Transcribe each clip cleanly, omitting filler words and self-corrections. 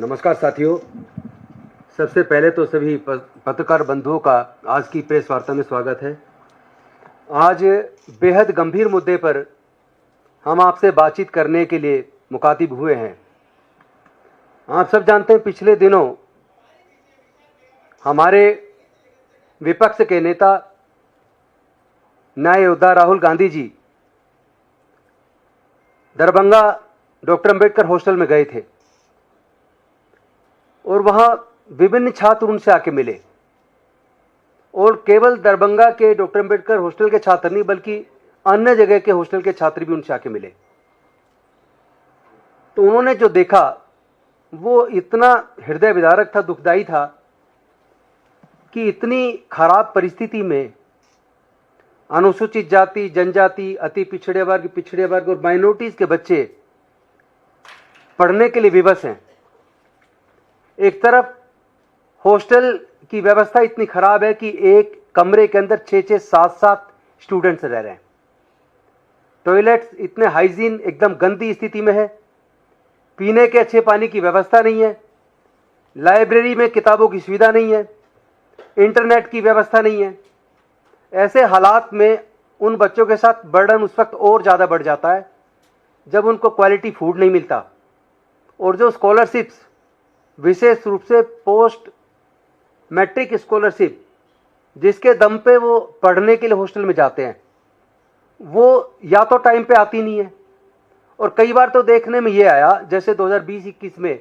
नमस्कार साथियों। सबसे पहले तो सभी पत्रकार बंधुओं का आज की प्रेस वार्ता में स्वागत है। आज बेहद गंभीर मुद्दे पर हम आपसे बातचीत करने के लिए मुखातिब हुए हैं। आप सब जानते हैं, पिछले दिनों हमारे विपक्ष के नेता न्याय योद्धा राहुल गांधी जी दरभंगा डॉक्टर अंबेडकर हॉस्टल में गए थे और वहां विभिन्न छात्र उनसे आके मिले और केवल दरभंगा के डॉक्टर अंबेडकर हॉस्टल के छात्र नहीं बल्कि अन्य जगह के हॉस्टल के छात्र भी उनसे आके मिले। तो उन्होंने जो देखा वो इतना हृदय विदारक था, दुखदाई था कि इतनी खराब परिस्थिति में अनुसूचित जाति, जनजाति, अति पिछड़े वर्ग और माइनॉरिटीज के बच्चे पढ़ने के लिए विवश हैं। एक तरफ हॉस्टल की व्यवस्था इतनी खराब है कि एक कमरे के अंदर 6-6, 7-7 स्टूडेंट्स रह रहे हैं। टॉयलेट्स इतने हाइजीन एकदम गंदी स्थिति में है। पीने के अच्छे पानी की व्यवस्था नहीं है। लाइब्रेरी में किताबों की सुविधा नहीं है। इंटरनेट की व्यवस्था नहीं है। ऐसे हालात में उन बच्चों के साथ बर्डन उस वक्त और ज़्यादा बढ़ जाता है जब उनको क्वालिटी फूड नहीं मिलता और जो स्कॉलरशिप्स, विशेष रूप से पोस्ट मैट्रिक स्कॉलरशिप जिसके दम पे वो पढ़ने के लिए हॉस्टल में जाते हैं, वो या तो टाइम पे आती नहीं है और कई बार तो देखने में ये आया जैसे 2020-21 में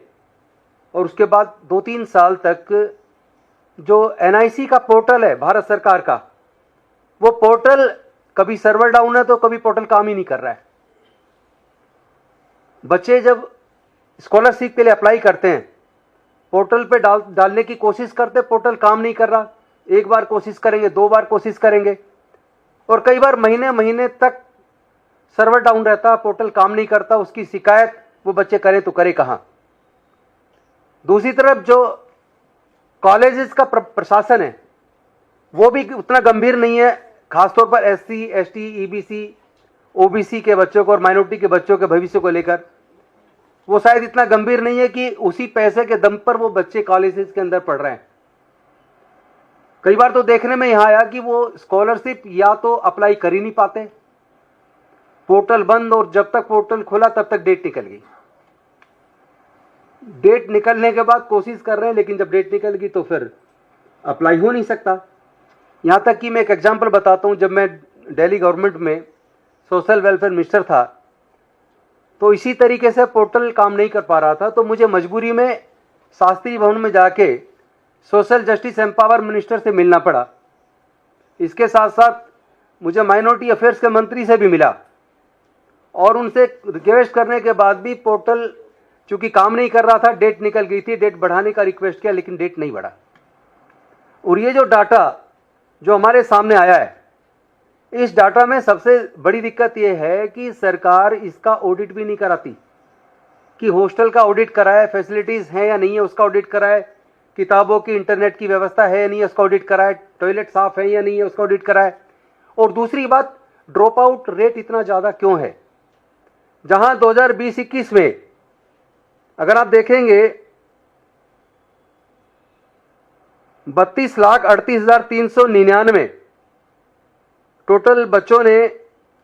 और उसके बाद 2-3 साल तक जो NIC का पोर्टल है भारत सरकार का, वो पोर्टल कभी सर्वर डाउन है तो कभी पोर्टल काम ही नहीं कर रहा है। बच्चे जब स्कॉलरशिप के लिए अप्लाई करते हैं, पोर्टल पे डालने की कोशिश करते, पोर्टल काम नहीं कर रहा। एक बार कोशिश करेंगे, 2 बार कोशिश करेंगे और कई बार महीने महीने तक सर्वर डाउन रहता, पोर्टल काम नहीं करता। उसकी शिकायत वो बच्चे करें तो करे कहां। दूसरी तरफ जो कॉलेजेस का प्रशासन है वो भी उतना गंभीर नहीं है, खासतौर पर SC, ST, EBC, OBC के बच्चों को और माइनॉरिटी के बच्चों के भविष्य को लेकर वो शायद इतना गंभीर नहीं है कि उसी पैसे के दम पर वो बच्चे कॉलेजेस के अंदर पढ़ रहे हैं। कई बार तो देखने में यहां आया कि वो स्कॉलरशिप या तो अप्लाई कर ही नहीं पाते, पोर्टल बंद, और जब तक पोर्टल खुला तब तक डेट निकल गई। डेट निकलने के बाद कोशिश कर रहे हैं लेकिन जब डेट निकल गई तो फिर अप्लाई हो नहीं सकता। यहां तक कि मैं एक एग्जांपल बताता हूं, जब मैं दिल्ली गवर्नमेंट में सोशल वेलफेयर मिनिस्टर था तो इसी तरीके से पोर्टल काम नहीं कर पा रहा था, तो मुझे मजबूरी में शास्त्री भवन में जाके सोशल जस्टिस एम्पावर मिनिस्टर से मिलना पड़ा। इसके साथ साथ मुझे माइनॉरिटी अफेयर्स के मंत्री से भी मिला और उनसे रिक्वेस्ट करने के बाद भी पोर्टल चूंकि काम नहीं कर रहा था, डेट निकल गई थी, डेट बढ़ाने का रिक्वेस्ट किया लेकिन डेट नहीं बढ़ा। और ये जो डाटा जो हमारे सामने आया है, इस डाटा में सबसे बड़ी दिक्कत यह है कि सरकार इसका ऑडिट भी नहीं कराती कि हॉस्टल का ऑडिट कराए, फैसिलिटीज हैं या नहीं है उसका ऑडिट कराए, किताबों की, इंटरनेट की व्यवस्था है या नहीं है उसका ऑडिट कराए, टॉयलेट साफ है या नहीं है उसका ऑडिट कराए। और दूसरी बात, ड्रॉप आउट रेट इतना ज़्यादा क्यों है? जहां 2020-21 में अगर आप देखेंगे 32,38,399 टोटल बच्चों ने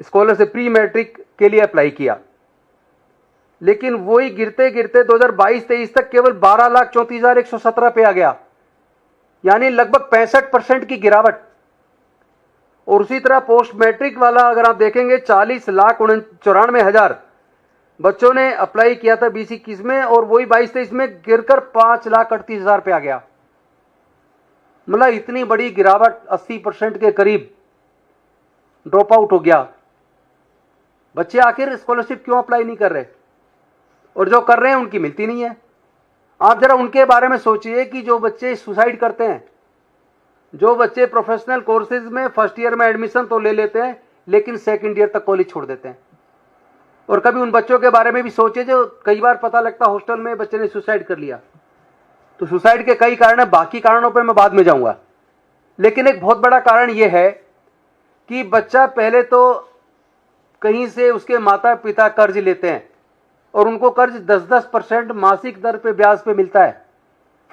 स्कॉलरशिप प्री मैट्रिक के लिए अप्लाई किया, लेकिन वही गिरते गिरते 2022-23 तक केवल 12,34,117 पे आ गया, यानी लगभग 65% की गिरावट। और उसी तरह पोस्ट मैट्रिक वाला अगर आप देखेंगे 40,94,000 बच्चों ने अप्लाई किया था 20-21 में और वही 22-23 में गिरकर 5,38,000 पे आ गया। मतलब इतनी बड़ी गिरावट, 80% के करीब ड्रॉप आउट हो गया। बच्चे आखिर स्कॉलरशिप क्यों अप्लाई नहीं कर रहे, और जो कर रहे हैं उनकी मिलती नहीं है। आप जरा उनके बारे में सोचिए कि जो बच्चे सुसाइड करते हैं, जो बच्चे प्रोफेशनल कोर्सेज में फर्स्ट ईयर में एडमिशन तो ले लेते हैं लेकिन सेकंड ईयर तक कॉलेज छोड़ देते हैं। और कभी उन बच्चों के बारे में भी सोचिए जो कई बार पता लगता हॉस्टल में बच्चे ने सुसाइड कर लिया। तो सुसाइड के कई कारण है, बाकी कारणों पर मैं बाद में जाऊंगा, लेकिन एक बहुत बड़ा कारण यह है कि बच्चा पहले तो कहीं से उसके माता पिता कर्ज लेते हैं और उनको कर्ज 10-10% मासिक दर पे ब्याज पे मिलता है।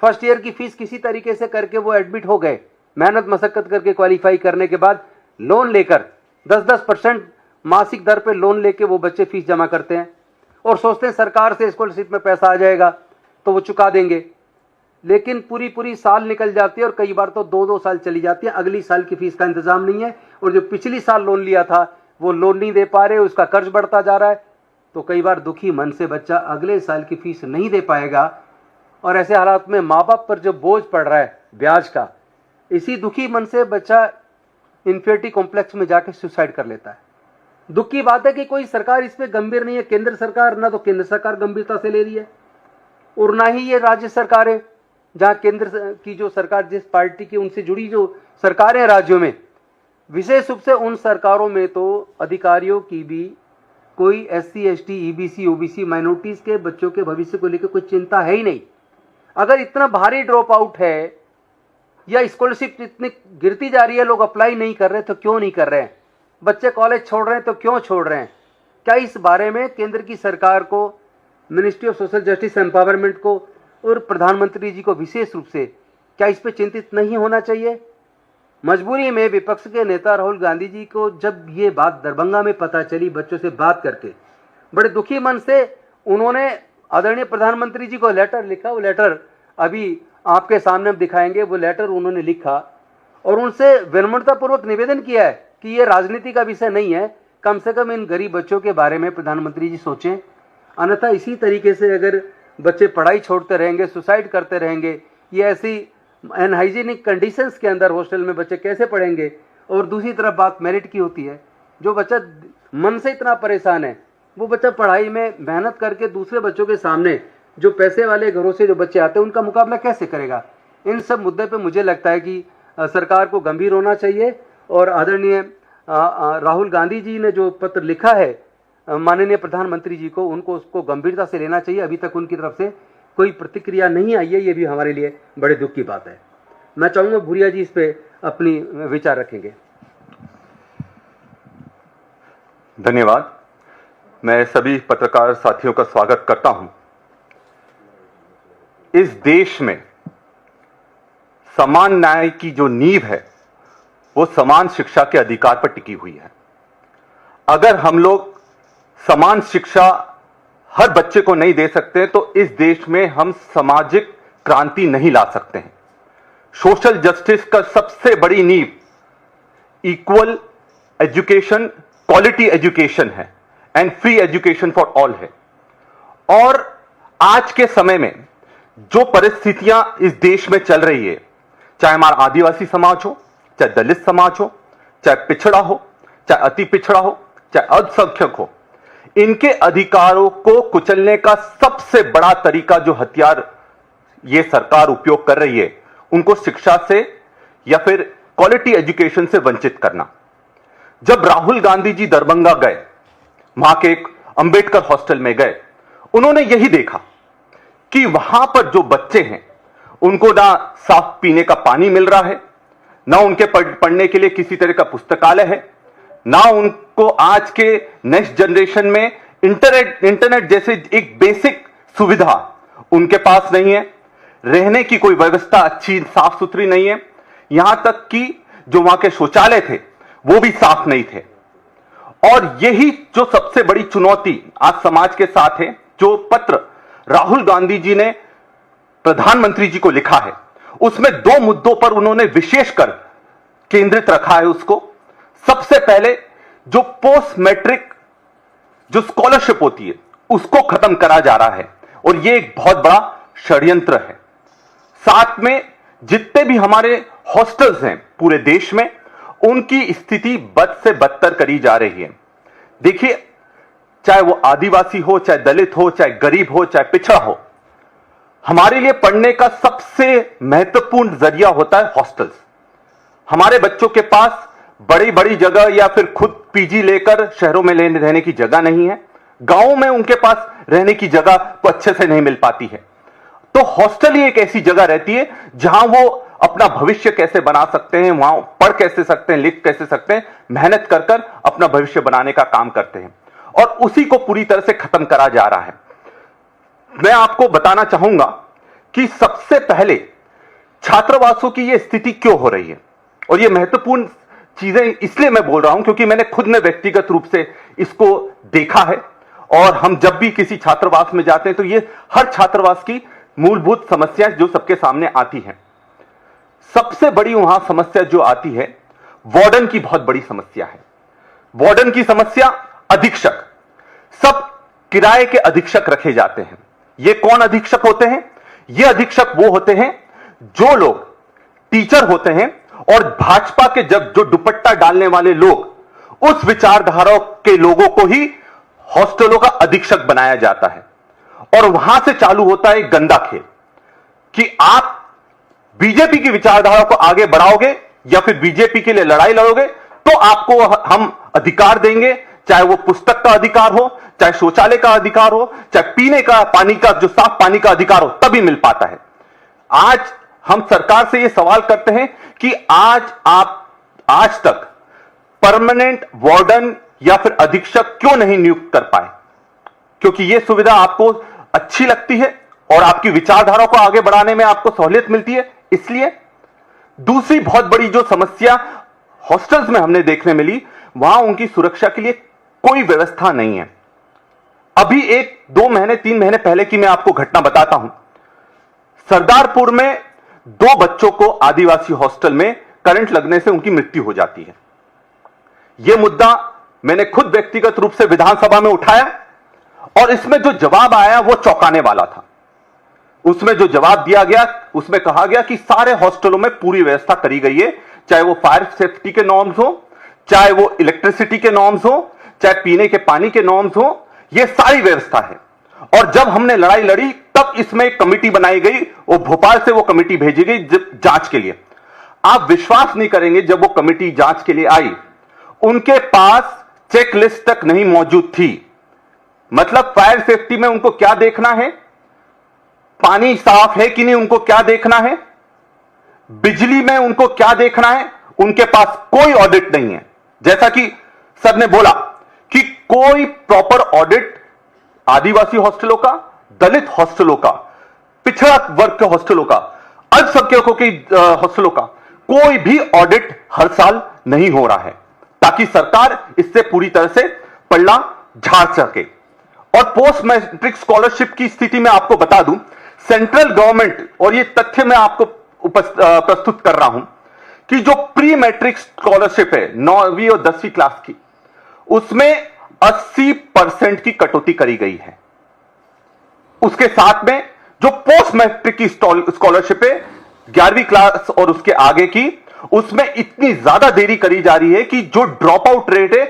फर्स्ट ईयर की फीस किसी तरीके से करके वो एडमिट हो गए, मेहनत मशक्कत करके क्वालिफाई करने के बाद लोन लेकर 10-10% मासिक दर पे लोन लेके वो बच्चे फीस जमा करते हैं और सोचते हैं सरकार से स्कॉलरशिप में पैसा आ जाएगा तो वो चुका देंगे। लेकिन पूरी साल निकल जाती है और कई बार तो 2-2 साल चली जाती है, अगली साल की फीस का इंतजाम नहीं है और जो पिछली साल लोन लिया था वो लोन नहीं दे पा रहे, उसका कर्ज बढ़ता जा रहा है। तो कई बार दुखी मन से बच्चा अगले साल की फीस नहीं दे पाएगा और ऐसे हालात में माँ बाप पर जो बोझ पड़ रहा है ब्याज का, इसी दुखी मन से बच्चा इन्फिनिटी कॉम्प्लेक्स में जाकर सुसाइड कर लेता है। दुख की बात है कि कोई सरकार इस पे गंभीर नहीं है। केंद्र सरकार, ना तो केंद्र सरकार गंभीरता से ले रही है और ना ही ये राज्य सरकार है, जहां केंद्र की जो सरकार जिस पार्टी की उनसे जुड़ी जो सरकारें हैं राज्यों में, विशेष रूप से उन सरकारों में तो अधिकारियों की भी कोई SC ST EBC OBC minorities के बच्चों के भविष्य को लेकर कोई चिंता है ही नहीं। अगर इतना भारी ड्रॉप आउट है या स्कॉलरशिप इतनी गिरती जा रही है, लोग अप्लाई नहीं कर रहे तो क्यों नहीं कर रहे हैं, बच्चे कॉलेज छोड़ रहे हैं तो क्यों छोड़ रहे हैं? क्या इस बारे में केंद्र की सरकार को, ministry of social justice empowerment को और प्रधानमंत्री जी को विशेष रूप से क्या इस पर चिंतित नहीं होना चाहिए? मजबूरी में विपक्ष के नेता राहुल गांधी जी को जब ये बात दरभंगा में पता चली, बच्चों से बात करके बड़े दुखी मन से उन्होंने आदरणीय प्रधानमंत्री जी को लेटर लिखा। वो लेटर अभी आपके सामने हम दिखाएंगे। वो लेटर उन्होंने लिखा और उनसे विनम्रतापूर्वक निवेदन किया है कि ये राजनीति का विषय नहीं है, कम से कम इन गरीब बच्चों के बारे में प्रधानमंत्री जी सोचें। अन्यथा इसी तरीके से अगर बच्चे पढ़ाई छोड़ते रहेंगे, सुसाइड करते रहेंगे, ये ऐसी अनहाइजीनिक कंडीशंस के अंदर हॉस्टल में बच्चे कैसे पढ़ेंगे? और दूसरी तरफ बात मेरिट की होती है। जो बच्चा मन से इतना परेशान है, वो बच्चा पढ़ाई में मेहनत करके दूसरे बच्चों के सामने, जो पैसे वाले घरों से जो बच्चे आते हैं, उनका मुकाबला कैसे करेगा? इन सब मुद्दे पे मुझे लगता है कि सरकार को गंभीर होना चाहिए और आदरणीय राहुल गांधी जी ने जो पत्र लिखा है माननीय प्रधानमंत्री जी को, उनको उसको गंभीरता से लेना चाहिए। अभी तक उनकी तरफ से कोई प्रतिक्रिया नहीं आई है, ये भी हमारे लिए बड़े दुख की बात है। मैं चाहूंगा भूरिया जी इस पे अपनी विचार रखेंगे। धन्यवाद। मैं सभी पत्रकार साथियों का स्वागत करता हूं। इस देश में समान न्याय की जो नींव है वो समान शिक्षा के अधिकार पर टिकी हुई है। अगर हम लोग समान शिक्षा हर बच्चे को नहीं दे सकते तो इस देश में हम सामाजिक क्रांति नहीं ला सकते हैं। सोशल जस्टिस का सबसे बड़ी नींव इक्वल एजुकेशन, क्वालिटी एजुकेशन है and free education for all है। और आज के समय में जो परिस्थितियां इस देश में चल रही है, चाहे हमारा आदिवासी समाज हो, चाहे दलित समाज हो, चाहे पिछड़ा हो, चाहे अति पिछड़ा हो, चाहे अल्पसंख्यक हो, इनके अधिकारों को कुचलने का सबसे बड़ा तरीका, जो हथियार ये सरकार उपयोग कर रही है, उनको शिक्षा से या फिर क्वालिटी एजुकेशन से वंचित करना। जब राहुल गांधी जी दरभंगा गए, वहां के एक अंबेडकर हॉस्टल में गए, उन्होंने यही देखा कि वहां पर जो बच्चे हैं उनको ना साफ पीने का पानी मिल रहा है, ना उनके पढ़ने के लिए किसी तरह का पुस्तकालय है, ना उनको आज के नेक्स्ट जनरेशन में इंटरनेट जैसे एक बेसिक सुविधा उनके पास नहीं है, रहने की कोई व्यवस्था अच्छी साफ सुथरी नहीं है, यहां तक कि जो वहां के शौचालय थे वो भी साफ नहीं थे। और यही जो सबसे बड़ी चुनौती आज समाज के साथ है, जो पत्र राहुल गांधी जी ने प्रधानमंत्री जी को लिखा है, उसमें 2 मुद्दों पर उन्होंने विशेषकर केंद्रित रखा है उसको। सबसे पहले जो पोस्ट मैट्रिक जो स्कॉलरशिप होती है उसको खत्म करा जा रहा है और यह एक बहुत बड़ा षड्यंत्र है। साथ में जितने भी हमारे हॉस्टल्स हैं पूरे देश में, उनकी स्थिति बद से बदतर करी जा रही है। देखिए, चाहे वो आदिवासी हो, चाहे दलित हो, चाहे गरीब हो, चाहे पिछड़ा हो, हमारे लिए पढ़ने का सबसे महत्वपूर्ण जरिया होता है हॉस्टल्स। हमारे बच्चों के पास बड़ी बड़ी जगह या फिर खुद पीजी लेकर शहरों में रहने की जगह नहीं है, गांवों में उनके पास रहने की जगह तो अच्छे से नहीं मिल पाती है। तो हॉस्टल ही एक ऐसी जगह रहती है जहां वो अपना भविष्य कैसे बना सकते हैं, वहां पढ़ कैसे सकते हैं, लिख कैसे सकते हैं, मेहनत कर कर अपना भविष्य बनाने का काम करते हैं, और उसी को पूरी तरह से खत्म करा जा रहा है। मैं आपको बताना चाहूंगा कि सबसे पहले छात्रावासों की यह स्थिति क्यों हो रही है, और यह महत्वपूर्ण चीजें इसलिए मैं बोल रहा हूं क्योंकि मैंने खुद में व्यक्तिगत रूप से इसको देखा है। और हम जब भी किसी छात्रावास में जाते हैं तो ये हर छात्रावास की मूलभूत समस्याएं जो सबके सामने आती हैं। सबसे बड़ी वहां समस्या जो आती है, वार्डन की बहुत बड़ी समस्या है। वार्डन की समस्या, अधीक्षक, सब किराए के अधीक्षक रखे जाते हैं। ये कौन अधीक्षक होते हैं? ये अधीक्षक वो होते हैं जो लोग टीचर होते हैं और भाजपा के जब जो दुपट्टा डालने वाले लोग, उस विचारधारा के लोगों को ही हॉस्टलों का अधीक्षक बनाया जाता है। और वहां से चालू होता है एक गंदा खेल कि आप बीजेपी की विचारधारा को आगे बढ़ाओगे या फिर बीजेपी के लिए लड़ाई लड़ोगे तो आपको हम अधिकार देंगे, चाहे वो पुस्तक का अधिकार हो, चाहे शौचालय का अधिकार हो, चाहे पीने का पानी का, जो साफ पानी का अधिकार हो, तभी मिल पाता है। आज हम सरकार से यह सवाल करते हैं कि आज तक परमानेंट वार्डन या फिर अधीक्षक क्यों नहीं नियुक्त कर पाए? क्योंकि यह सुविधा आपको अच्छी लगती है और आपकी विचारधारा को आगे बढ़ाने में आपको सहूलियत मिलती है, इसलिए। दूसरी बहुत बड़ी जो समस्या हॉस्टल्स में हमने देखने मिली, वहां उनकी सुरक्षा के लिए कोई व्यवस्था नहीं है। अभी 1-2 महीने 3 महीने पहले की मैं आपको घटना बताता हूं। सरदारपुर में 2 बच्चों को आदिवासी हॉस्टल में करंट लगने से उनकी मृत्यु हो जाती है। यह मुद्दा मैंने खुद व्यक्तिगत रूप से विधानसभा में उठाया और इसमें जो जवाब आया वो चौंकाने वाला था। उसमें जो जवाब दिया गया, उसमें कहा गया कि सारे हॉस्टलों में पूरी व्यवस्था करी गई है, चाहे वो फायर सेफ्टी के नॉर्म्स हो, चाहे वो इलेक्ट्रिसिटी के नॉर्म्स हो, चाहे पीने के पानी के नॉर्म्स हो, यह सारी व्यवस्था है। और जब हमने लड़ाई लड़ी तब इसमें एक कमेटी बनाई गई और भोपाल से वो कमेटी भेजी गई जांच के लिए। आप विश्वास नहीं करेंगे, जब वो कमेटी जांच के लिए आई, उनके पास चेकलिस्ट तक नहीं मौजूद थी। मतलब फायर सेफ्टी में उनको क्या देखना है, पानी साफ है कि नहीं उनको क्या देखना है, बिजली में उनको क्या देखना है, उनके पास कोई ऑडिट नहीं है। जैसा कि सर ने बोला कि कोई प्रॉपर ऑडिट आदिवासी हॉस्टलों का, दलित हॉस्टलों का, पिछड़ा वर्ग के हॉस्टलों का, अल्पसंख्यकों के हॉस्टलों का कोई भी ऑडिट हर साल नहीं हो रहा है, ताकि सरकार इससे पूरी तरह से पल्ला झाड़ सके। और पोस्ट मैट्रिक स्कॉलरशिप की स्थिति में आपको बता दूं, सेंट्रल गवर्नमेंट, और ये तथ्य मैं आपको प्रस्तुत कर रहा हूं कि जो प्री मैट्रिक स्कॉलरशिप है 9वीं और 10वीं क्लास की, उसमें 80% की कटौती करी गई है। उसके साथ में जो पोस्ट मैट्रिक की स्कॉलरशिप है 11वीं क्लास और उसके आगे की, उसमें इतनी ज्यादा देरी करी जा रही है कि जो ड्रॉप आउट रेट है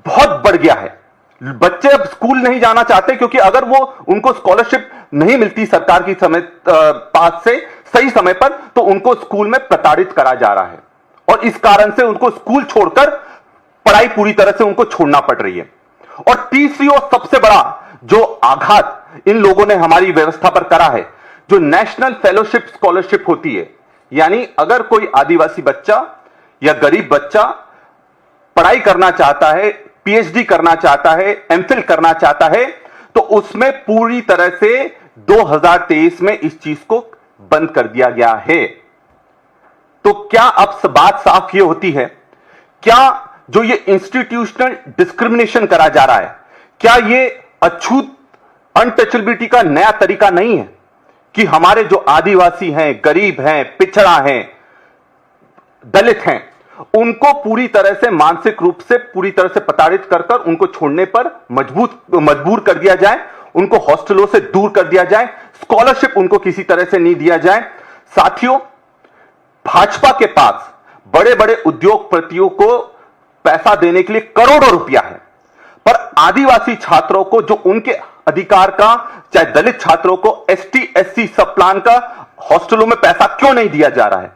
बहुत बढ़ गया है। बच्चे अब स्कूल नहीं जाना चाहते क्योंकि अगर वो उनको स्कॉलरशिप नहीं मिलती सरकार की पास से सही समय पर, तो उनको स्कूल में प्रताड़ित करा जा रहा है और इस कारण से उनको स्कूल छोड़कर पढ़ाई पूरी तरह से उनको छोड़ना पड़ रही है। और तीसरी और सबसे बड़ा जो आघात इन लोगों ने हमारी व्यवस्था पर करा है, जो नेशनल फेलोशिप स्कॉलरशिप होती है, यानी अगर कोई आदिवासी बच्चा या गरीब बच्चा पढ़ाई करना चाहता है, पीएचडी करना चाहता है, एमफिल करना चाहता है, तो उसमें पूरी तरह से 2023 में इस चीज को बंद कर दिया गया है। तो क्या अब बात साफ ये होती है, क्या जो ये इंस्टीट्यूशनल डिस्क्रिमिनेशन करा जा रहा है, क्या ये अछूत अनटचेबिलिटी का नया तरीका नहीं है कि हमारे जो आदिवासी हैं, गरीब हैं, पिछड़ा हैं, दलित हैं, उनको पूरी तरह से मानसिक रूप से पूरी तरह से प्रताड़ित कर उनको छोड़ने पर मजबूर कर दिया जाए, उनको हॉस्टलों से दूर कर दिया जाए, स्कॉलरशिप उनको किसी तरह से नहीं दिया जाए। साथियों, भाजपा के पास बड़े बड़े उद्योगपतियों को पैसा देने के लिए करोड़ों रुपया है, पर आदिवासी छात्रों को जो उनके अधिकार का, चाहे दलित छात्रों को एसटी एससी सब प्लान का हॉस्टलों में पैसा क्यों नहीं दिया जा रहा है?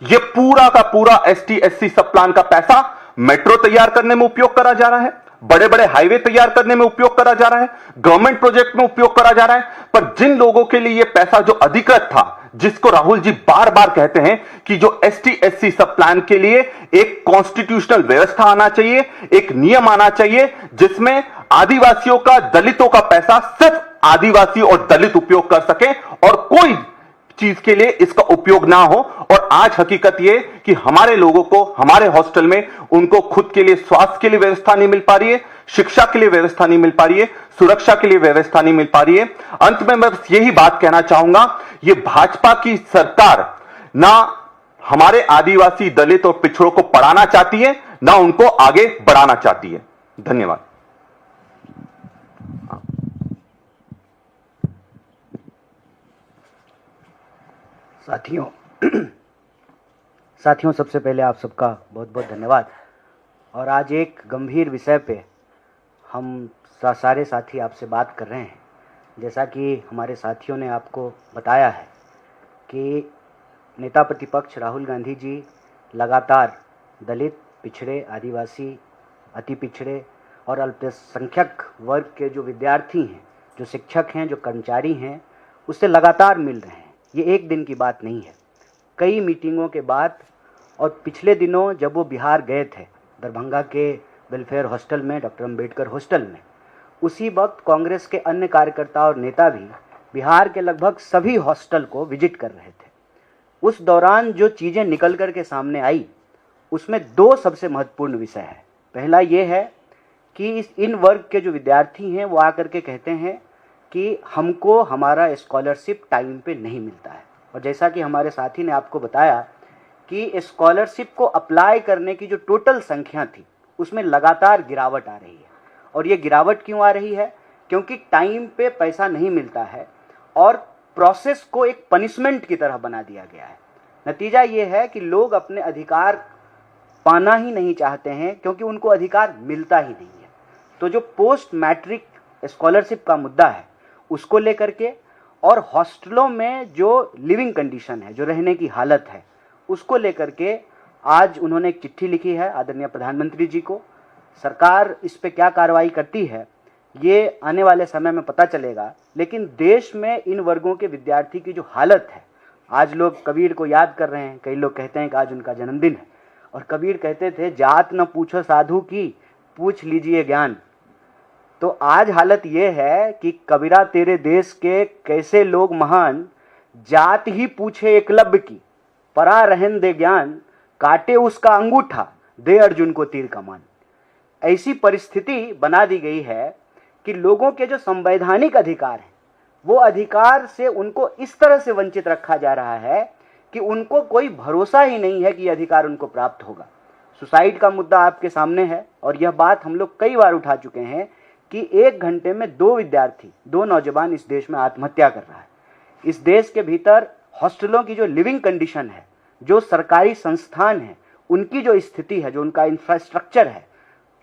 यह पूरा का पूरा एसटी एससी सब प्लान का पैसा मेट्रो तैयार करने में उपयोग करा जा रहा है, बड़े बड़े हाईवे तैयार करने में उपयोग करा जा रहा है, गवर्नमेंट प्रोजेक्ट में उपयोग करा जा रहा है। पर जिन लोगों के लिए यह पैसा जो अधिकृत था, जिसको राहुल जी बार बार कहते हैं कि जो एसटी एससी सब प्लान के लिए एक कॉन्स्टिट्यूशनल व्यवस्था आना चाहिए, एक नियम आना चाहिए जिसमें आदिवासियों का, दलितों का पैसा सिर्फ आदिवासी और दलित उपयोग कर सके और कोई चीज के लिए इसका उपयोग ना हो। और आज हकीकत यह कि हमारे लोगों को हमारे हॉस्टल में उनको खुद के लिए स्वास्थ्य के लिए व्यवस्था नहीं मिल पा रही है, शिक्षा के लिए व्यवस्था नहीं मिल पा रही है, सुरक्षा के लिए व्यवस्था नहीं मिल पा रही है। अंत में मैं बस यही बात कहना चाहूंगा, ये भाजपा की सरकार ना हमारे आदिवासी दलित और पिछड़ों को पढ़ाना चाहती है, ना उनको आगे बढ़ाना चाहती है। धन्यवाद। साथियों सबसे पहले आप सबका बहुत बहुत धन्यवाद। और आज एक गंभीर विषय पे हम सारे साथी आपसे बात कर रहे हैं। जैसा कि हमारे साथियों ने आपको बताया है कि नेता प्रतिपक्ष राहुल गांधी जी लगातार दलित, पिछड़े, आदिवासी, अति पिछड़े और अल्पसंख्यक वर्ग के जो विद्यार्थी हैं, जो शिक्षक हैं, जो कर्मचारी हैं, उससे लगातार मिल रहे हैं। ये एक दिन की बात नहीं है, कई मीटिंगों के बाद। और पिछले दिनों जब वो बिहार गए थे, दरभंगा के वेलफेयर हॉस्टल में, डॉक्टर अंबेडकर हॉस्टल में, उसी वक्त कांग्रेस के अन्य कार्यकर्ता और नेता भी बिहार के लगभग सभी हॉस्टल को विजिट कर रहे थे। उस दौरान जो चीज़ें निकल कर के सामने आई, उसमें दो सबसे महत्वपूर्ण विषय है। पहला ये है कि इन वर्ग के जो विद्यार्थी हैं वो आकर के कहते हैं कि हमको हमारा स्कॉलरशिप टाइम पे नहीं मिलता है। और जैसा कि हमारे साथी ने आपको बताया कि स्कॉलरशिप को अप्लाई करने की जो टोटल संख्या थी, उसमें लगातार गिरावट आ रही है। और ये गिरावट क्यों आ रही है? क्योंकि टाइम पे पैसा नहीं मिलता है और प्रोसेस को एक पनिशमेंट की तरह बना दिया गया है। नतीजा ये है कि लोग अपने अधिकार पाना ही नहीं चाहते हैं, क्योंकि उनको अधिकार मिलता ही नहीं है। तो जो पोस्ट मैट्रिक स्कॉलरशिप का मुद्दा है, उसको लेकर के, और हॉस्टलों में जो लिविंग कंडीशन है, जो रहने की हालत है, उसको लेकर के आज उन्होंने एक चिट्ठी लिखी है आदरणीय प्रधानमंत्री जी को। सरकार इस पे क्या कार्रवाई करती है ये आने वाले समय में पता चलेगा। लेकिन देश में इन वर्गों के विद्यार्थी की जो हालत है, आज लोग कबीर को याद कर रहे हैं। कई लोग कहते हैं कि आज उनका जन्मदिन है, और कबीर कहते थे, जात न पूछो साधु की, पूछ लीजिए ज्ञान। तो आज हालत ये है कि कबीरा तेरे देश के कैसे लोग महान, जात ही पूछे एकलव्य की, परा रहन दे ज्ञान, काटे उसका अंगूठा, दे अर्जुन को तीर कमान। ऐसी परिस्थिति बना दी गई है कि लोगों के जो संवैधानिक अधिकार हैं, वो अधिकार से उनको इस तरह से वंचित रखा जा रहा है कि उनको कोई भरोसा ही नहीं है कि यह अधिकार उनको प्राप्त होगा। सुसाइड का मुद्दा आपके सामने है, और यह बात हम लोग कई बार उठा चुके हैं कि 1 घंटे में 2 विद्यार्थी, 2 नौजवान इस देश में आत्महत्या कर रहा है। इस देश के भीतर हॉस्टलों की जो लिविंग कंडीशन है, जो सरकारी संस्थान है, उनकी जो स्थिति है, जो उनका इंफ्रास्ट्रक्चर है,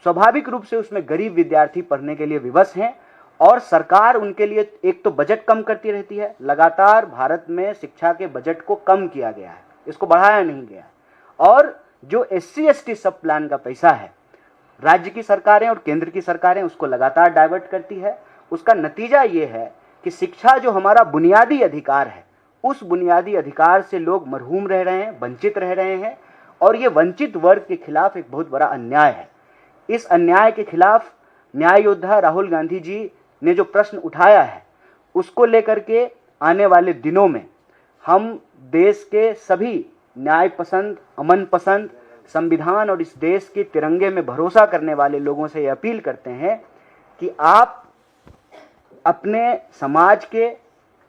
स्वाभाविक रूप से उसमें गरीब विद्यार्थी पढ़ने के लिए विवश हैं। और सरकार उनके लिए एक तो बजट कम करती रहती है। लगातार भारत में शिक्षा के बजट को कम किया गया है, इसको बढ़ाया नहीं गया। और जो SC ST सब प्लान का पैसा है, राज्य की सरकारें और केंद्र की सरकारें उसको लगातार डाइवर्ट करती है। उसका नतीजा ये है कि शिक्षा जो हमारा बुनियादी अधिकार है, उस बुनियादी अधिकार से लोग मरहूम रह रहे हैं, वंचित रह रहे हैं। और ये वंचित वर्ग के खिलाफ एक बहुत बड़ा अन्याय है। इस अन्याय के खिलाफ न्याय योद्धा राहुल गांधी जी ने जो प्रश्न उठाया है, उसको लेकर के आने वाले दिनों में हम देश के सभी न्याय पसंद, अमन पसंद, संविधान और इस देश के तिरंगे में भरोसा करने वाले लोगों से यह अपील करते हैं कि आप अपने समाज के,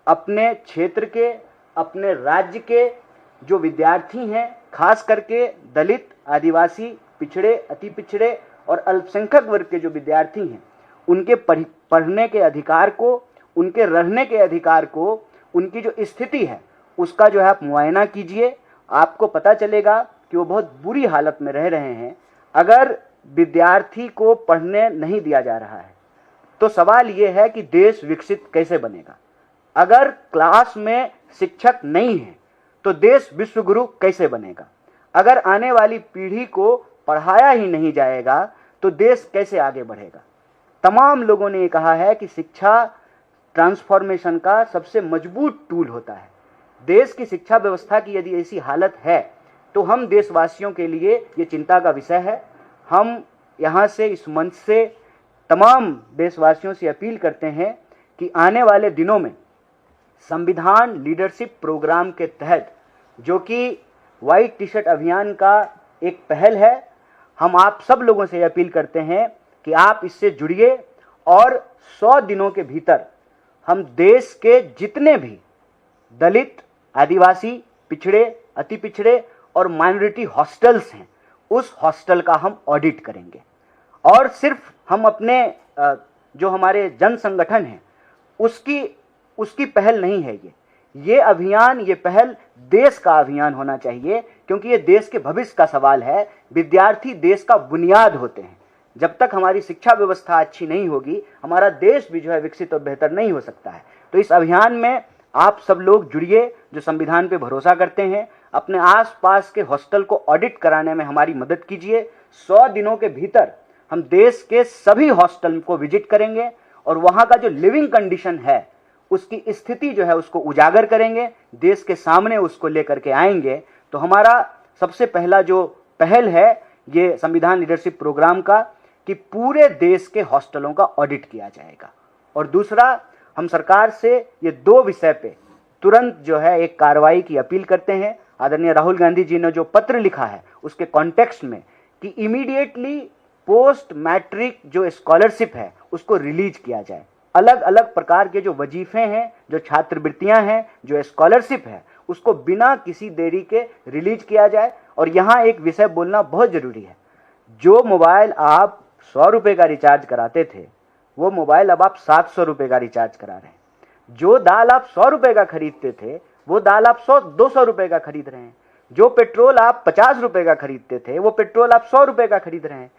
अपने क्षेत्र के, अपने राज्य के जो विद्यार्थी हैं, खास करके दलित, आदिवासी, पिछड़े, अति पिछड़े और अल्पसंख्यक वर्ग के जो विद्यार्थी हैं, उनके पढ़ने के अधिकार को, उनके रहने के अधिकार को, उनकी जो स्थिति है उसका जो है आप मुआयना कीजिए। आपको पता चलेगा कि वो बहुत बुरी हालत में रह रहे हैं। अगर विद्यार्थी को पढ़ने नहीं दिया जा रहा है तो सवाल ये है कि देश विकसित कैसे बनेगा। अगर क्लास में शिक्षक नहीं है तो देश विश्वगुरु कैसे बनेगा। अगर आने वाली पीढ़ी को पढ़ाया ही नहीं जाएगा तो देश कैसे आगे बढ़ेगा। तमाम लोगों ने ये कहा है कि शिक्षा ट्रांसफॉर्मेशन का सबसे मजबूत टूल होता है। देश की शिक्षा व्यवस्था की यदि ऐसी हालत है तो हम देशवासियों के लिए ये चिंता का विषय है। हम यहाँ से, इस मंच से तमाम देशवासियों से अपील करते हैं कि आने वाले दिनों में संविधान लीडरशिप प्रोग्राम के तहत, जो कि व्हाइट टी शर्ट अभियान का एक पहल है, हम आप सब लोगों से अपील करते हैं कि आप इससे जुड़िए और 100 दिनों के भीतर हम देश के जितने भी दलित, आदिवासी, पिछड़े, अति पिछड़े और माइनॉरिटी हॉस्टल्स हैं, उस हॉस्टल का हम ऑडिट करेंगे। और सिर्फ हम अपने जो हमारे जन संगठन हैं उसकी पहल नहीं है ये अभियान, ये पहल देश का अभियान होना चाहिए, क्योंकि ये देश के भविष्य का सवाल है। विद्यार्थी देश का बुनियाद होते हैं। जब तक हमारी शिक्षा व्यवस्था अच्छी नहीं होगी, हमारा देश भी जो है विकसित और बेहतर नहीं हो सकता है। तो इस अभियान में आप सब लोग जुड़िए जो संविधान पे भरोसा करते हैं। अपने आसपास के हॉस्टल को ऑडिट कराने में हमारी मदद कीजिए। 100 दिनों के भीतर हम देश के सभी हॉस्टल को विजिट करेंगे और वहाँ का जो लिविंग कंडीशन है, उसकी स्थिति जो है उसको उजागर करेंगे, देश के सामने उसको लेकर के आएंगे। तो हमारा सबसे पहला जो पहल है ये संविधान लीडरशिप प्रोग्राम का, कि पूरे देश के हॉस्टलों का ऑडिट किया जाएगा। और दूसरा, हम सरकार से ये 2 विषय पे तुरंत जो है एक कार्रवाई की अपील करते हैं। आदरणीय राहुल गांधी जी ने जो पत्र लिखा है उसके कॉन्टेक्स्ट में, कि इमीडिएटली पोस्ट मैट्रिक जो स्कॉलरशिप है उसको रिलीज किया जाए। अलग अलग प्रकार के जो वजीफे हैं, जो छात्रवृत्तियां हैं, जो स्कॉलरशिप है, उसको बिना किसी देरी के रिलीज किया जाए। और यहाँ एक विषय बोलना बहुत जरूरी है। जो मोबाइल आप 100 रुपये का रिचार्ज कराते थे, वो मोबाइल अब आप 700 रुपये का रिचार्ज करा रहे हैं। जो दाल आप 100 रुपये का खरीदते थे, वो दाल आप 200 रुपये का खरीद रहे हैं। जो पेट्रोल आप 50 रुपये का खरीदते थे, वो पेट्रोल आप 100 रुपये का खरीद रहे हैं।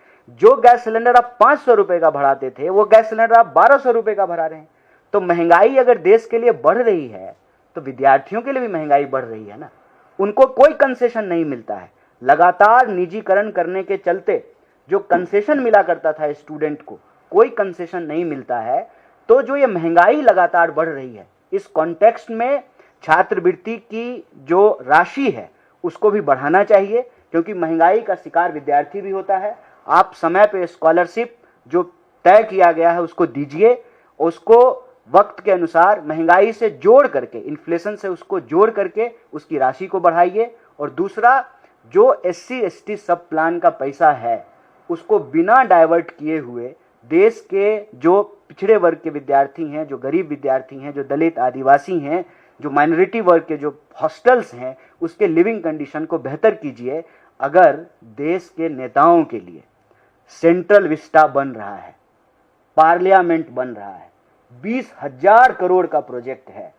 जो गैस सिलेंडर आप 500 रुपये का भराते थे, वो गैस सिलेंडर आप 1200 रुपये का भरा रहे हैं। तो महंगाई अगर देश के लिए बढ़ रही है, तो विद्यार्थियों के लिए भी महंगाई बढ़ रही है ना। उनको कोई कंसेशन नहीं मिलता है। लगातार निजीकरण करने के चलते जो कंसेशन मिला करता था स्टूडेंट को, कोई कंसेशन नहीं मिलता है। तो जो ये महंगाई लगातार बढ़ रही है, इस कॉन्टेक्स्ट में छात्रवृत्ति की जो राशि है उसको भी बढ़ाना चाहिए, क्योंकि महंगाई का शिकार विद्यार्थी भी होता है। आप समय पे स्कॉलरशिप जो तय किया गया है उसको दीजिए, उसको वक्त के अनुसार महंगाई से जोड़ करके, इन्फ्लेशन से उसको जोड़ करके उसकी राशि को बढ़ाइए। और दूसरा, जो SC/ST सब प्लान का पैसा है उसको बिना डाइवर्ट किए हुए देश के जो पिछड़े वर्ग के विद्यार्थी हैं, जो गरीब विद्यार्थी हैं, जो दलित, आदिवासी हैं, जो माइनॉरिटी वर्ग के जो हॉस्टल्स हैं, उसके लिविंग कंडीशन को बेहतर कीजिए। अगर देश के नेताओं के लिए सेंट्रल विस्टा बन रहा है, पार्लियामेंट बन रहा है, 20,000 करोड़ का प्रोजेक्ट है,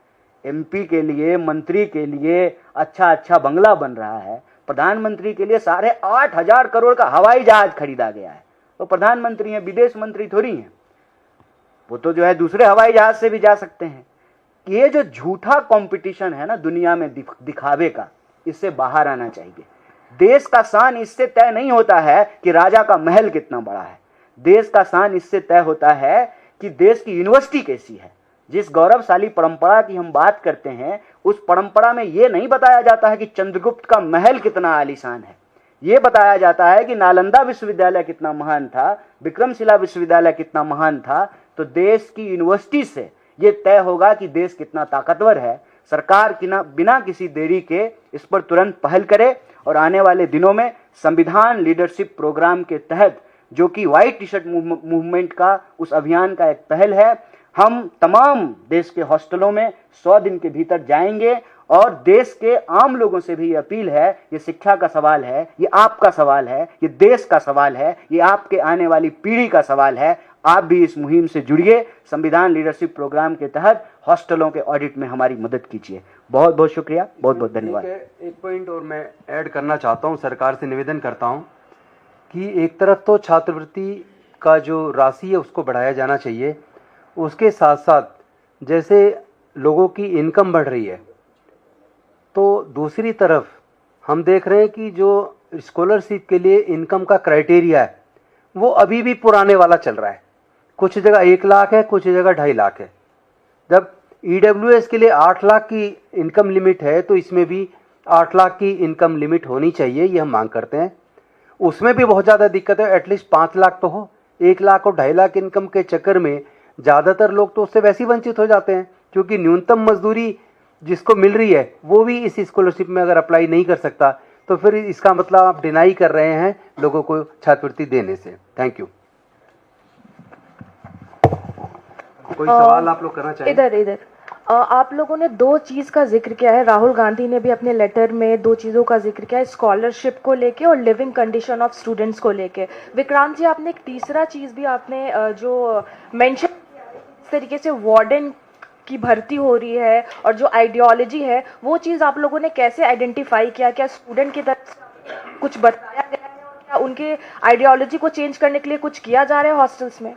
MP के लिए, मंत्री के लिए अच्छा बंगला बन रहा है, प्रधानमंत्री के लिए 8,500 करोड़ का हवाई जहाज खरीदा गया है। तो प्रधानमंत्री हैं, विदेश मंत्री थोड़ी हैं, वो तो जो है दूसरे हवाई जहाज से भी जा सकते हैं। ये जो झूठा कंपटीशन है ना दुनिया में दिखावे का, इससे बाहर आना चाहिए। देश का शान इससे तय नहीं होता है कि राजा का महल कितना बड़ा है। देश का शान इससे तय होता है कि देश की यूनिवर्सिटी कैसी है। जिस गौरवशाली परंपरा की हम बात करते हैं, उस परंपरा में यह नहीं बताया जाता है कि चंद्रगुप्त का महल कितना आलीशान है। ये बताया जाता है कि नालंदा विश्वविद्यालय कितना महान था, विक्रमशिला विश्वविद्यालय कितना महान था। तो देश की यूनिवर्सिटी से ये तय होगा कि देश कितना ताकतवर है। सरकार बिना किसी देरी के इस पर तुरंत पहल करे और आने वाले दिनों में संविधान लीडरशिप प्रोग्राम के तहत, जो कि व्हाइट टी शर्ट मूवमेंट का उस अभियान का एक पहल है, हम तमाम देश के हॉस्टलों में 100 दिन के भीतर जाएंगे। और देश के आम लोगों से भी अपील है, ये शिक्षा का सवाल है, ये आपका सवाल है, ये देश का सवाल है, ये आपके आने वाली पीढ़ी का सवाल है। आप भी इस मुहिम से जुड़िए। संविधान लीडरशिप प्रोग्राम के तहत हॉस्टलों के ऑडिट में हमारी मदद कीजिए। बहुत बहुत शुक्रिया, बहुत बहुत धन्यवाद। एक पॉइंट और मैं ऐड करना चाहता हूँ, सरकार से निवेदन करता हूँ कि एक तरफ तो छात्रवृत्ति का जो राशि है उसको बढ़ाया जाना चाहिए, उसके साथ साथ जैसे लोगों की इनकम बढ़ रही है, तो दूसरी तरफ हम देख रहे हैं कि जो स्कॉलरशिप के लिए इनकम का क्राइटेरिया है वो अभी भी पुराने वाला चल रहा है। कुछ जगह 1 लाख है, कुछ जगह 2.5 लाख है। जब EWS के लिए 8 लाख की इनकम लिमिट है, तो इसमें भी 8 लाख की इनकम लिमिट होनी चाहिए, ये हम मांग करते हैं। उसमें भी बहुत ज़्यादा दिक्कत है, एटलीस्ट 5 लाख तो हो। 1 लाख और 2.5 लाख इनकम के चक्कर में ज़्यादातर लोग तो उससे वैसे ही वंचित हो जाते हैं, क्योंकि न्यूनतम मजदूरी जिसको मिल रही है वो भी इस स्कॉलरशिप में अगर अप्लाई नहीं कर सकता, तो फिर इसका मतलब आप डिनाई कर रहे हैं लोगों को छात्रवृत्ति देने से। Thank you. कोई सवाल आप लोग करना चाहें? इधर आप लोगों ने दो चीज का जिक्र किया है, राहुल गांधी ने भी अपने लेटर में दो चीजों का जिक्र किया है, स्कॉलरशिप को लेके और लिविंग कंडीशन ऑफ स्टूडेंट्स को लेके। विक्रांत जी, आपने एक तीसरा चीज भी आपने जो मेंशन इस तरीके से वार्डन की भर्ती हो रही है और जो आइडियोलॉजी है, वो चीज आप लोगों ने कैसे आइडेंटिफाई किया? क्या स्टूडेंट की तरफ से कुछ बताया गया है और क्या उनके आइडियोलॉजी को चेंज करने के लिए कुछ किया जा रहा है हॉस्टल्स में?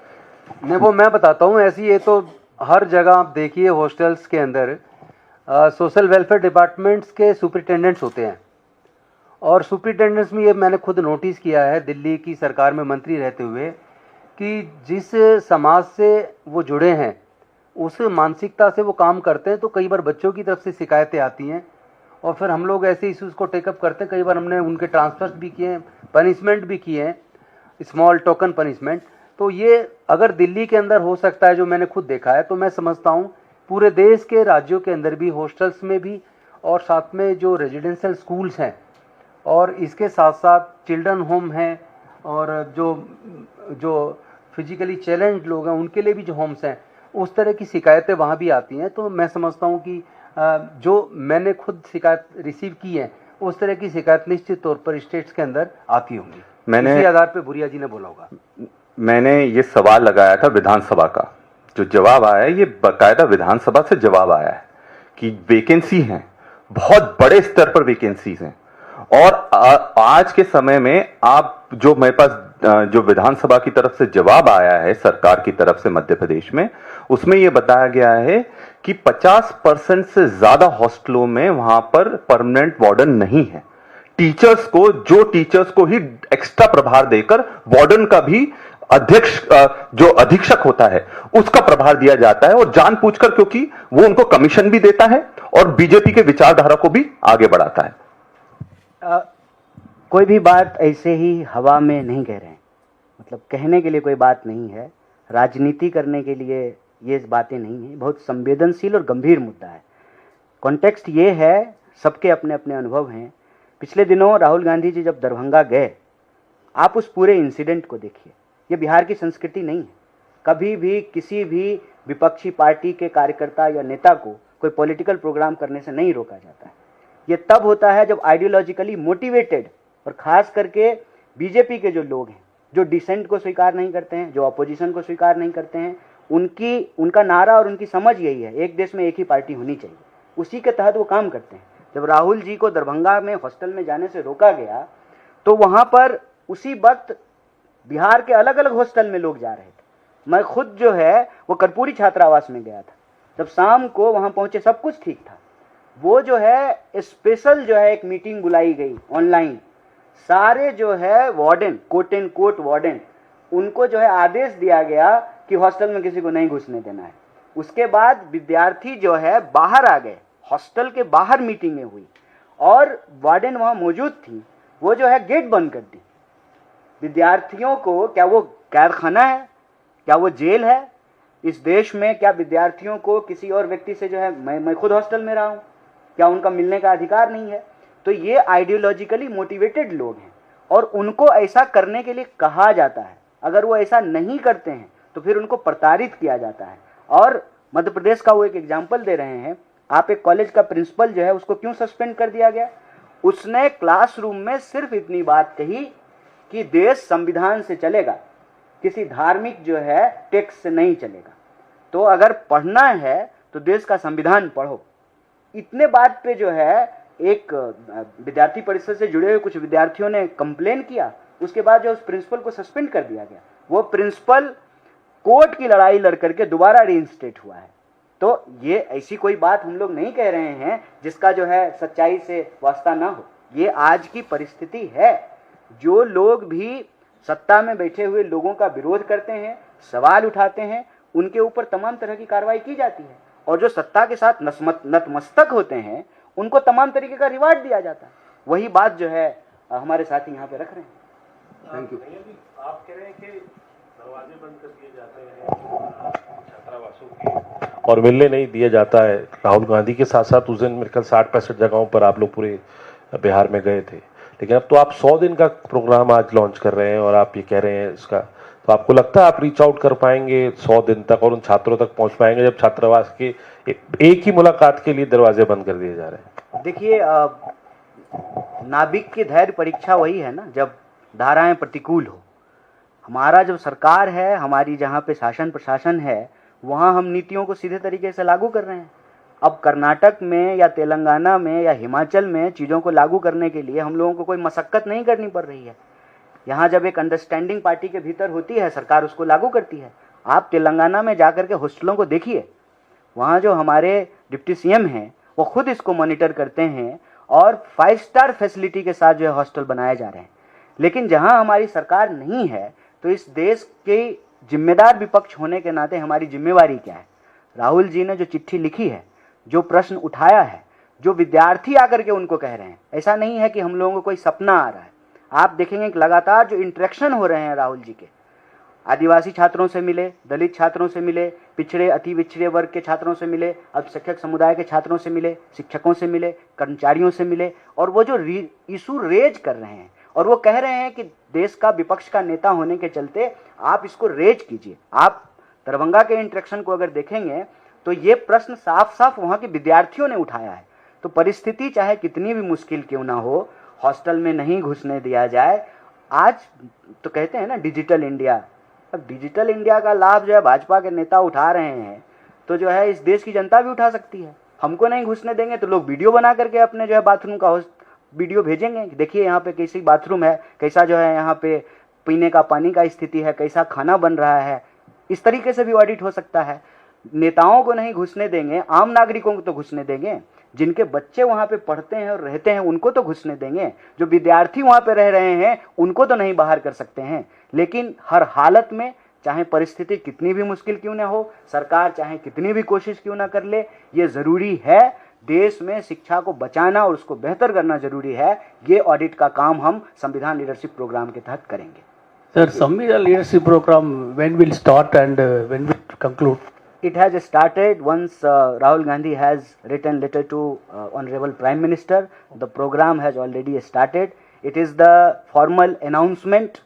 नहीं, वो मैं बताता हूँ। ऐसी ये तो हर जगह आप देखिए हॉस्टल्स के अंदर सोशल वेलफेयर डिपार्टमेंट्स के सुपरिटेंडेंट्स होते हैं, और सुपरिटेंडेंट्स में ये मैंने खुद नोटिस किया है दिल्ली की सरकार में मंत्री रहते हुए, कि जिस समाज से वो जुड़े हैं उस मानसिकता से वो काम करते हैं, तो कई बार बच्चों की तरफ से शिकायतें आती हैं और फिर हम लोग ऐसे इश्यूज़ को टेकअप करते हैं। कई बार हमने उनके ट्रांसफर्स भी किए हैं, पनिशमेंट भी किए हैं, स्मॉल टोकन पनिशमेंट। तो ये अगर दिल्ली के अंदर हो सकता है, जो मैंने खुद देखा है, तो मैं समझता हूँ पूरे देश के राज्यों के अंदर भी, हॉस्टल्स में भी, और साथ में जो रेजिडेंशियल स्कूल्स हैं और इसके साथ साथ चिल्ड्रन होम हैं, और जो फिजिकली चैलेंज लोग हैं उनके लिए भी जो होम्स हैं, उस तरह की शिकायतें वहाँ भी आती हैं। तो मैं समझता हूँ कि जो मैंने खुद शिकायत रिसीव की है, उस तरह की शिकायत निश्चित तौर पर स्टेट्स के अंदर आती होंगी। इसी आधार पर भूरिया जी ने बोला होगा। मैंने ये सवाल लगाया था विधानसभा का, जो जवाब आया है ये बाकायदा विधानसभा से जवाब आया है कि वैकेंसी हैं, बहुत बड़े स्तर पर वैकेंसीज हैं। और आज के समय में आप जो मेरे पास जो विधानसभा की तरफ से जवाब आया है सरकार की तरफ से मध्य प्रदेश में, उसमें यह बताया गया है कि 50% से ज्यादा हॉस्टलों में वहां पर परमानेंट वार्डन नहीं है। टीचर्स को ही एक्स्ट्रा प्रभार देकर वार्डन का भी अध्यक्ष जो अधीक्षक होता है उसका प्रभार दिया जाता है, और जानबूझकर, क्योंकि वो उनको कमीशन भी देता है और बीजेपी के विचारधारा को भी आगे बढ़ाता है। कोई भी बात ऐसे ही हवा में नहीं कह रहे हैं, मतलब कहने के लिए कोई बात नहीं है, राजनीति करने के लिए ये बातें नहीं है। बहुत संवेदनशील और गंभीर मुद्दा है। कॉन्टेक्स्ट ये है, सबके अपने अपने अनुभव हैं। पिछले दिनों राहुल गांधी जी जब दरभंगा गए, आप उस पूरे इंसिडेंट को देखिए। ये बिहार की संस्कृति नहीं है। कभी भी किसी भी विपक्षी पार्टी के कार्यकर्ता या नेता को कोई पॉलिटिकल प्रोग्राम करने से नहीं रोका जाता है। ये तब होता है जब आइडियोलॉजिकली मोटिवेटेड, और खास करके बीजेपी के जो लोग हैं, जो डिसेंट को स्वीकार नहीं करते हैं, जो अपोजिशन को स्वीकार नहीं करते हैं, उनका नारा और उनकी समझ यही है, एक देश में एक ही पार्टी होनी चाहिए। उसी के तहत वो काम करते हैं। जब राहुल जी को दरभंगा में हॉस्टल में जाने से रोका गया, तो वहां पर उसी वक्त बिहार के अलग अलग हॉस्टल में लोग जा रहे थे। मैं खुद जो है वो कर्पूरी छात्रावास में गया था। जब शाम को वहां पहुंचे, सब कुछ ठीक था। वो जो है स्पेशल जो है एक मीटिंग बुलाई गई ऑनलाइन, सारे जो है warden, quote end quote warden, उनको जो है आदेश दिया गया कि हॉस्टल में किसी को नहीं घुसने देना है। उसके बाद विद्यार्थी जो है बाहर आ गए, हॉस्टल के बाहर मीटिंगें हुई और वार्डन वहां मौजूद थी। वो जो है गेट बंद कर दी। विद्यार्थियों को, क्या वो कैदखाना है, क्या वो जेल है? इस देश में क्या विद्यार्थियों को किसी और व्यक्ति से जो है, मैं खुद हॉस्टल में रहा हूं, क्या उनका मिलने का अधिकार नहीं है? तो ये आइडियोलॉजिकली मोटिवेटेड लोग हैं और उनको ऐसा करने के लिए कहा जाता है। अगर वो ऐसा नहीं करते हैं तो फिर उनको प्रताड़ित किया जाता है। और मध्य प्रदेश का वो एक एग्जाम्पल दे रहे हैं। आप एक कॉलेज का प्रिंसिपल जो है उसको क्यों सस्पेंड कर दिया गया? उसने क्लासरूम में सिर्फ इतनी बात कही कि देश संविधान से चलेगा, किसी धार्मिक जो है टेक्स्ट से नहीं चलेगा। तो अगर पढ़ना है तो देश का संविधान पढ़ो। इतने बात पे जो है एक विद्यार्थी परिषद से जुड़े हुए कुछ विद्यार्थियों ने कंप्लेन किया। उसके बाद जो उस प्रिंसिपल को सस्पेंड कर दिया गया। वो प्रिंसिपल कोर्ट की लड़ाई लड़ करके दोबारा रीइंस्टेट हुआ है। तो ये ऐसी कोई बात हम लोग नहीं कह रहे हैं जिसका जो है सच्चाई से वास्ता ना हो। ये आज की परिस्थिति है। जो लोग भी सत्ता में बैठे हुए लोगों का विरोध करते हैं, सवाल उठाते हैं, उनके ऊपर तमाम तरह की कार्रवाई की जाती है। और जो सत्ता के साथ नतमस्तक होते हैं उनको तमाम तरीके का रिवार्ड दिया जाता है। वही बात जो है हमारे साथी यहाँ पे रख रहे हैं। Thank you. आप कह रहे हैं कि दरवाजे बंद कर दिए जाते हैं छात्रावासों के और मिलने नहीं दिया जाता है। राहुल गांधी के साथ साथ उस दिन मेरे ख्याल 60-65 जगहों पर आप लोग पूरे बिहार में गए थे, लेकिन अब तो आप 100 दिन का प्रोग्राम आज लॉन्च कर रहे हैं और आप ये कह रहे हैं इसका, तो आपको लगता है आप रीच आउट कर पाएंगे 100 दिन तक और उन छात्रों तक पहुंच पाएंगे जब छात्रावास के एक ही मुलाकात के लिए दरवाजे बंद कर दिए जा रहे हैं? देखिए, नाभिक की धैर्य परीक्षा वही है ना, जब धाराएं प्रतिकूल हो। हमारा जो सरकार है, हमारी जहाँ पे शासन प्रशासन है, वहाँ हम नीतियों को सीधे तरीके से लागू कर रहे हैं। अब कर्नाटक में या तेलंगाना में या हिमाचल में चीज़ों को लागू करने के लिए हम लोगों को कोई मशक्क़त नहीं करनी पड़ रही है। यहाँ जब एक अंडरस्टैंडिंग पार्टी के भीतर होती है, सरकार उसको लागू करती है। आप तेलंगाना में जाकर के हॉस्टलों को देखिए, वहाँ जो हमारे डिप्टी सीएम हैं वो खुद इसको मॉनिटर करते हैं और 5 स्टार फैसिलिटी के साथ जो है हॉस्टल बनाए जा रहे हैं। लेकिन जहाँ हमारी सरकार नहीं है, तो इस देश के जिम्मेदार विपक्ष होने के नाते हमारी जिम्मेवारी क्या है? राहुल जी ने जो चिट्ठी लिखी है, जो प्रश्न उठाया है, जो विद्यार्थी आकर के उनको कह रहे हैं, ऐसा नहीं है कि हम लोगों को कोई सपना आ रहा है। आप देखेंगे कि लगातार जो इंटरेक्शन हो रहे हैं राहुल जी के, आदिवासी छात्रों से मिले, दलित छात्रों से मिले, पिछड़े अति पिछड़े वर्ग के छात्रों से मिले, अल्पसंख्यक समुदाय के छात्रों से मिले, शिक्षकों से मिले, कर्मचारियों से मिले, और वो जो इशू रेज कर रहे हैं और वो कह रहे हैं कि देश का विपक्ष का नेता होने के चलते आप इसको रेज कीजिए। आप दरभंगा के इंटरेक्शन को अगर देखेंगे तो ये प्रश्न साफ साफ वहाँ के विद्यार्थियों ने उठाया है। तो परिस्थिति चाहे कितनी भी मुश्किल क्यों ना हो, हॉस्टल में नहीं घुसने दिया जाए। आज तो कहते हैं ना डिजिटल इंडिया, अब डिजिटल इंडिया का लाभ जो है भाजपा के नेता उठा रहे हैं, तो जो है इस देश की जनता भी उठा सकती है। हमको नहीं घुसने देंगे तो लोग वीडियो बना करके अपने जो है बाथरूम का वीडियो भेजेंगे, देखिए यहाँ पे कैसी बाथरूम है, कैसा जो है यहाँ पे पीने का पानी का स्थिति है, कैसा खाना बन रहा है। इस तरीके से भी ऑडिट हो सकता है। नेताओं को नहीं घुसने देंगे, आम नागरिकों को तो घुसने देंगे। जिनके बच्चे वहाँ पे पढ़ते हैं और रहते हैं उनको तो घुसने देंगे। जो विद्यार्थी वहाँ पे रह रहे हैं उनको तो नहीं बाहर कर सकते हैं। लेकिन हर हालत में, चाहे परिस्थिति कितनी भी मुश्किल क्यों ना हो, सरकार चाहे कितनी भी कोशिश क्यों ना कर ले, ये ज़रूरी है, देश में शिक्षा को बचाना और उसको बेहतर करना जरूरी है। ये ऑडिट का काम हम संविधान लीडरशिप प्रोग्राम के तहत करेंगे। सर, संविधान leadership programme when will start and when will conclude? It has started once Rahul Gandhi has written letter to Honorable Prime Minister. The program has already started. It is the formal announcement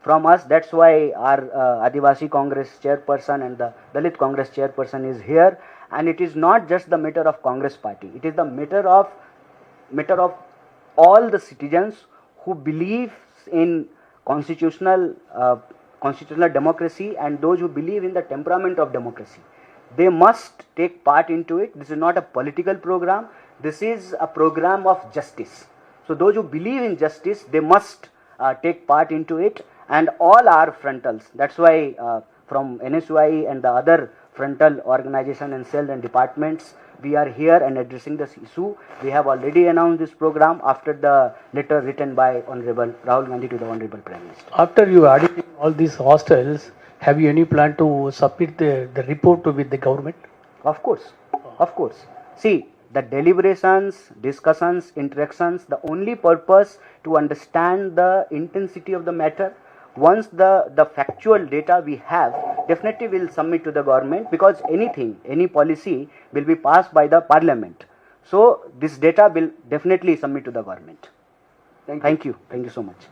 from us. That's why our Adivasi Congress chairperson and the Dalit Congress chairperson is here. And it is not just the matter of Congress party. It is the matter of all the citizens who believe in constitutional democracy and those who believe in the temperament of democracy. They must take part into it. This is not a political program. This is a program of justice. So those who believe in justice, they must take part into it, and all are frontals. That's why from NSUI and the other frontal organization and cell and departments, we are here and addressing this issue. We have already announced this program after the letter written by Honorable Rahul Gandhi to the Honorable Prime Minister. After you auditing all these hostels, have you any plan to submit the report with the government? Of course, of course. See, the deliberations, discussions, interactions, the only purpose to understand the intensity of the matter. Once the factual data we have, definitely we'll submit to the government, because any policy will be passed by the parliament. So this data will definitely submit to the government. Thank you so much.